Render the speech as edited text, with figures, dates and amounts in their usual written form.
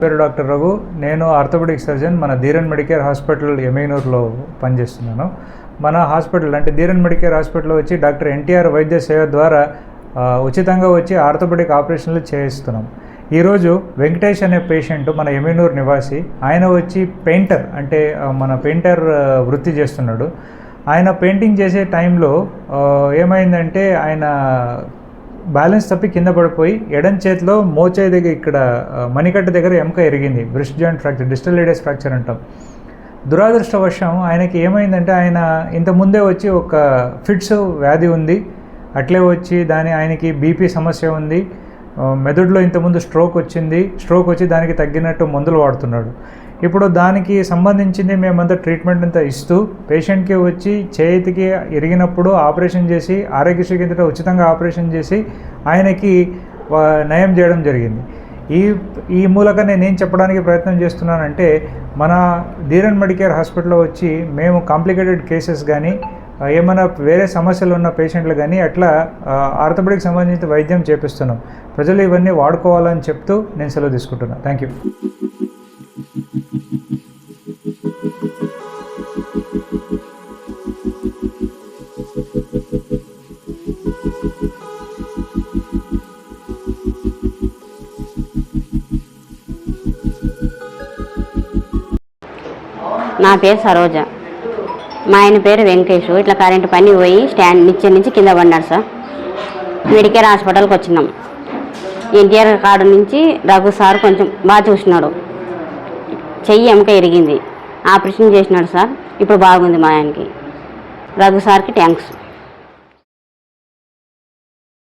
పేరు డాక్టర్ రఘు. నేను orthopaedic surgeon. మన ధీరన్ మెడికేర్ హాస్పిటల్ ఎమ్మెగనూరులో పనిచేస్తున్నాను. మన హాస్పిటల్ అంటే ధీరన్ మెడికేర్ హాస్పిటల్లో వచ్చి డాక్టర్ ఎన్టీఆర్ వైద్య సేవ ద్వారా ఉచితంగా వచ్చి ఆర్థోపెడిక్ ఆపరేషన్లు చేయిస్తున్నాం. ఈరోజు వెంకటేష్ అనే పేషెంట్ మన ఎమ్మెగనూరు నివాసి. ఆయన వచ్చి పెయింటర్, అంటే మన పెయింటర్ వృత్తి చేస్తున్నాడు. ఆయన పెయింటింగ్ చేసే టైంలో ఏమైందంటే ఆయన బ్యాలెన్స్ తప్పి కింద పడిపోయి ఎడం చేతిలో మోచేయి దగ్గర ఇక్కడ మణికట్ట దగ్గర ఎముక ఎరిగింది. Wrist joint fracture, distal radius fracture అంటాం. దురాదృష్టవశం ఆయనకి ఏమైందంటే ఆయన ఇంతకుముందే వచ్చి ఒక ఫిట్స్ వ్యాధి ఉంది, అట్లే వచ్చి ఆయనకి బీపీ సమస్య ఉంది, మెదడులో ఇంతకుముందు స్ట్రోక్ వచ్చి దానికి తగ్గినట్టు మందులు వాడుతున్నాడు. ఇప్పుడు దానికి సంబంధించింది మేమంతా ట్రీట్మెంట్ అంతా ఇస్తూ పేషెంట్కి వచ్చి చేతికి ఎరిగినప్పుడు ఆపరేషన్ చేసి ఆరోగ్యశ్రీ కింద ఉచితంగా ఆపరేషన్ చేసి ఆయనకి నయం చేయడం జరిగింది. ఈ మూలకంగా నేను చెప్పడానికి ప్రయత్నం చేస్తున్నానంటే మన ధీరన్ మెడికేర్ హాస్పిటల్లో వచ్చి మేము కాంప్లికేటెడ్ కేసెస్ కానీ ఏమైనా వేరే సమస్యలు ఉన్న పేషెంట్లు కానీ అట్లా ఆర్థోపెడిక్ సంబంధించిన వైద్యం చేపిస్తున్నాం. ప్రజలు ఇవన్నీ వాడుకోవాలని చెప్తూ నేను సెలవు తీసుకుంటున్నాను. Thank you. నా పేరు సరోజ. మా ఆయన పేరు వెంకటేష్. ఇట్లా కరెంటు పని పోయి స్టాండ్ నుంచి కింద పడినాడు సార్. మెడికేర్ హాస్పిటల్కి వచ్చినాం. ఎన్టీఆర్ కాడు నుంచి రఘు సార్ కొంచెం బాగా చూసినాడు. చెయ్యి ఎముక ఎరిగింది, ఆపరేషన్ చేసినాడు సార్. ఇప్పుడు బాగుంది మా ఆయనకి. రఘు సార్కి థ్యాంక్స్.